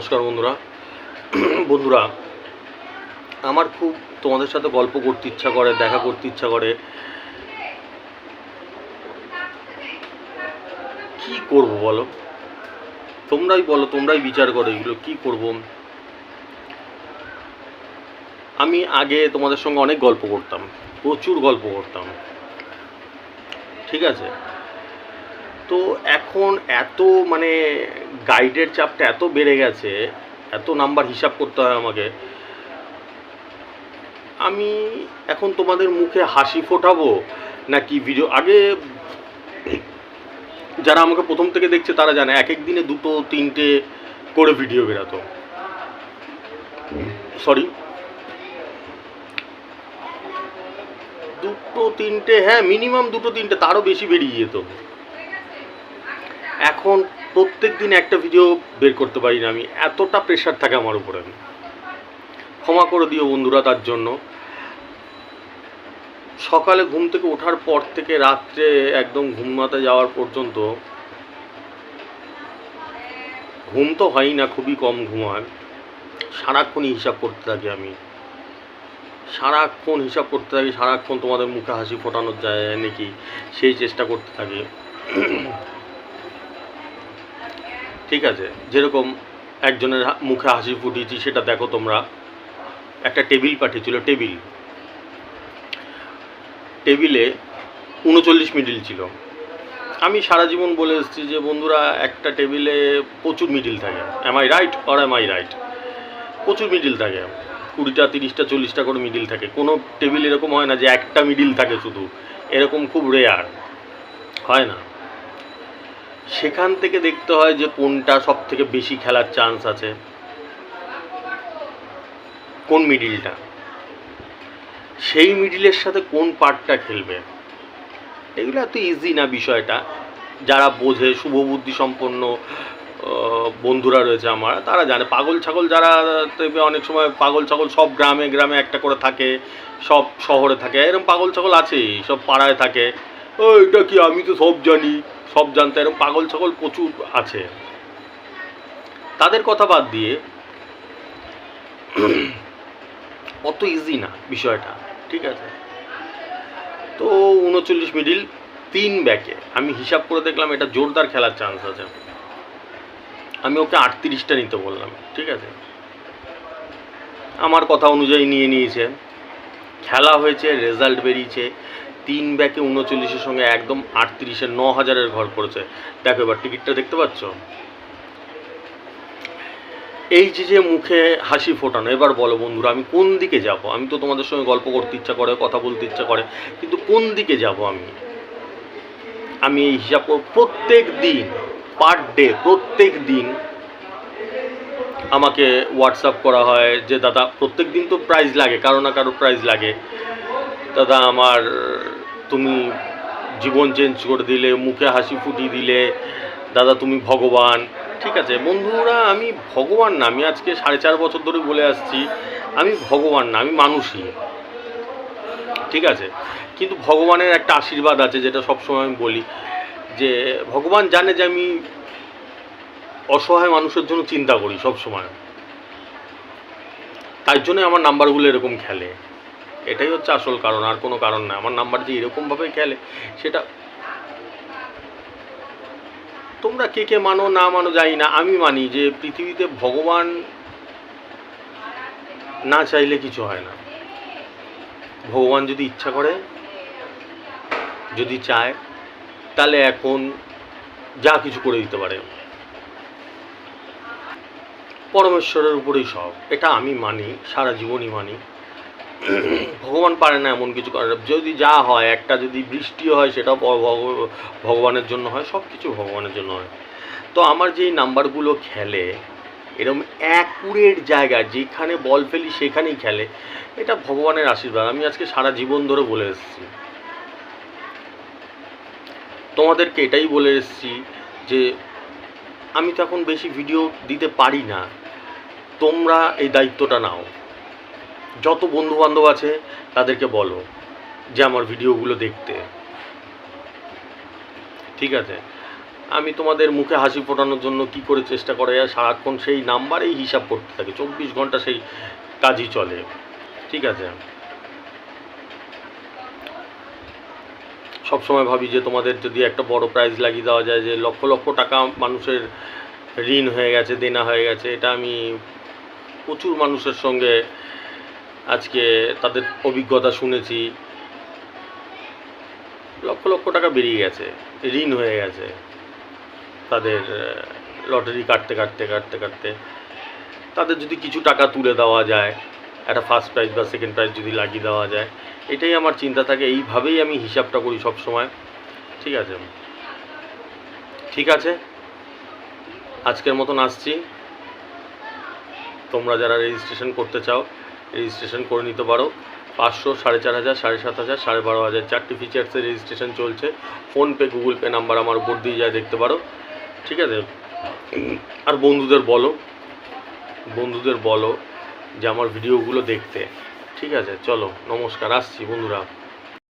নমস্কার বন্ধুরা। বন্ধুরা, আমার খুব তোমাদের সাথে গল্প করতে ইচ্ছা করে, দেখা করতে ইচ্ছা করে। কি করব বলো? তোমরাই বলো, তোমরাই বিচার করো এগুলো কি করব। আমি আগে তোমাদের সঙ্গে অনেক গল্প করতাম, প্রচুর গল্প করতাম, ঠিক আছে? তো এখন এত মানে গাইডের চাপটা এত বেড়ে গেছে, এত নাম্বার হিসাব করতে হয় আমাকে। আমি এখন তোমাদের মুখে হাসি ফোটাবো নাকি ভিডিও? আগে যারা আমাকে প্রথম থেকে দেখছে তারা জানে এক এক দিনে 2-3টে করে ভিডিও বেরাতো। সরি, 2-3টে, হ্যাঁ মিনিমাম 2-3টে, তারও বেশি বেরিয়ে যেত। এখন প্রত্যেক দিন একটা ভিডিও বের করতে পারি না আমি, এতটা প্রেশার থাকে আমার উপরে। ক্ষমা করে দিও বন্ধুরা তার জন্য। সকালে ঘুম থেকে ওঠার পর থেকে রাত্রে একদম ঘুমাতে যাওয়ার পর্যন্ত ঘুম তো হয় না, খুবই কম ঘুম হয়। সারাক্ষণই হিসাব করতে থাকি আমি, সারাক্ষণ হিসাব করতে থাকি, সারাক্ষণ তোমাদের মুখে হাসি ফোটানোর যায় নাকি সেই চেষ্টা করতে থাকি। ঠিক আছে, যেরকম একজনের মুখে হাসি ফুটিয়েছি সেটা দেখো তোমরা। একটা টেবিল পাঠিয়েছিল, টেবিলে 39 মিডিল ছিল। আমি সারা জীবন বলে এসেছি যে বন্ধুরা, একটা টেবিলে প্রচুর মিডিল থাকে। Am I right or am I right? প্রচুর মিডিল থাকে, 20টা 30টা 40টা করে মিডিল থাকে। কোনো টেবিল এরকম হয় না যে একটা মিডিল থাকে শুধু, এরকম খুব রেয়ার হয় না। সেখান থেকে দেখতে হয় যে কোনটা সব থেকে বেশি খেলার চান্স আছে, কোন মিডিলটা, সেই মিডিলের সাথে কোন পার্টটা খেলবে। এগুলো এত ইজি না বিষয়টা। যারা বোঝে, শুভবুদ্ধি সম্পন্ন বন্ধুরা রয়েছে আমার, তারা জানে। পাগল ছাগল যারা দেখবে, অনেক সময় পাগল ছাগল সব গ্রামে গ্রামে একটা করে থাকে, সব শহরে থাকে, এরকম পাগল ছাগল আছেই, সব পাড়ায় থাকে। ও এটা কি, আমি তো সব জানি, সব জানতে, এরকম পাগল ছাগল প্রচুর আছে। তাদের কথা বাদ দিয়ে অত ইজি না বিষয়টা, ঠিক আছে? তো 39 মিডিল 3 ব্যাকে আমি হিসাব করে দেখলাম এটা জোরদার খেলার চান্স আছে। আমি ওকে 38টা নিতে বললাম, ঠিক আছে? আমার কথা অনুযায়ী নিয়ে নিয়েছে। খেলা হয়েছে, রেজাল্ট বেরিয়েছে। 3 ব্যাকে 39-এর সঙ্গে একদম 38-এর 9000-এর ঘর পড়েছে। দেখো এবার টিকিটটা দেখতে পাচ্ছ? এই যে মুখে হাসি ফোটানো, এবার বলো বন্ধুরা, আমি কোন দিকে যাব? আমি তো তোমাদের সঙ্গে গল্প করতে ইচ্ছা করে, কথা বলতে ইচ্ছা করে, কিন্তু কোন দিকে যাব আমি এই হিসাব প্রত্যেক দিন, পার ডে, প্রত্যেক দিন আমাকে হোয়াটসঅ্যাপ করা হয় যে দাদা, প্রত্যেক দিন তো প্রাইজ লাগে, কারো না কারো প্রাইজ লাগে। দাদা আমার, তুমি জীবন চেঞ্জ করে দিলে, মুখে হাসি ফুটিয়ে দিলে, দাদা তুমি ভগবান। ঠিক আছে বন্ধুরা, আমি ভগবান না। আমি আজকে 4.5 বছর ধরে বলে আসছি আমি ভগবান না, আমি মানুষই, ঠিক আছে? কিন্তু ভগবানের একটা আশীর্বাদ আছে, যেটা সবসময় আমি বলি, যে ভগবান জানে যে আমি অসহায় মানুষের জন্য চিন্তা করি সব সময়। তাই জন্য আমার নাম্বারগুলো এরকম খেলে। এটাই হচ্ছে আসল কারণ, আর কোনো কারণ না। আমার নাম্বার যে এরকমভাবে খেলে, সেটা তোমরা কে কে মানো না মানো জানি না, আমি মানি যে পৃথিবীতে ভগবান না চাইলে কিছু হয় না। ভগবান যদি ইচ্ছা করে, যদি চায়, তাহলে এখন যা কিছু করে দিতে পারে। পরমেশ্বরের উপরেই সব, এটা আমি মানি, সারা জীবনই মানি। ভগবান পারে না এমন কিছু করে। যদি যা হয়, একটা যদি বৃষ্টিও হয়, সেটাও ভগবানের জন্য হয়, সব কিছু ভগবানের জন্য হয়। তো আমার যেই নাম্বারগুলো খেলে এরকম অ্যাকুরেট জায়গায়, যেখানে বল ফেলি সেখানেই খেলে, এটা ভগবানের আশীর্বাদ। আমি আজকে সারা জীবন ধরে বলে এসেছি, তোমাদেরকে এটাই বলে এসেছি যে আমি তো এখন বেশি ভিডিও দিতে পারি না, তোমরা এই দায়িত্বটা নাও। যত বন্ধুবান্ধব আছে তাদেরকে বলো যে আমার ভিডিওগুলো দেখতে, ঠিক আছে? আমি তোমাদের মুখে হাসি ফোটানোর জন্য কি করে চেষ্টা করা যায়, সারাক্ষণ সেই নাম্বারেই হিসাব করতে থাকি, 24 ঘন্টা সেই কাজই চলে। ঠিক আছে, সবসময় ভাবি যে তোমাদের যদি একটা বড় প্রাইজ লাগিয়ে দেওয়া যায়, যে লক্ষ লক্ষ টাকা মানুষের ঋণ হয়ে গেছে, দেনা হয়ে গেছে। এটা আমি প্রচুর মানুষের সঙ্গে আজকে তাদের অভিজ্ঞতা শুনেছি, লক্ষ লক্ষ টাকা বেরিয়ে গেছে, ঋণ হয়ে গেছে তাদের, লটারি কাটতে কাটতে কাটতে কাটতে। তাদের যদি কিছু টাকা তুলে দেওয়া যায়, একটা ফার্স্ট প্রাইজ বা সেকেন্ড প্রাইজ যদি লাগিয়ে দেওয়া যায়, এটাই আমার চিন্তা থাকে। এইভাবেই আমি হিসাবটা করি সব সময়। ঠিক আছে, ঠিক আছে, আজকের মতন আসছি। তোমরা যারা রেজিস্ট্রেশন করতে চাও রেজিস্ট্রেশন করে নিতে পারো। 500, 4,500, 7,500, 12,500 চারটি ফিচার্সে রেজিস্ট্রেশন চলছে। ফোনপে, গুগল পে নাম্বার আমার উপর দিয়ে যায়, দেখতে পারো। ঠিক আছে, আর বন্ধুদের বলো যে আমার ভিডিওগুলো দেখতে। ঠিক আছে, চলো, নমস্কার, আসছি বন্ধুরা।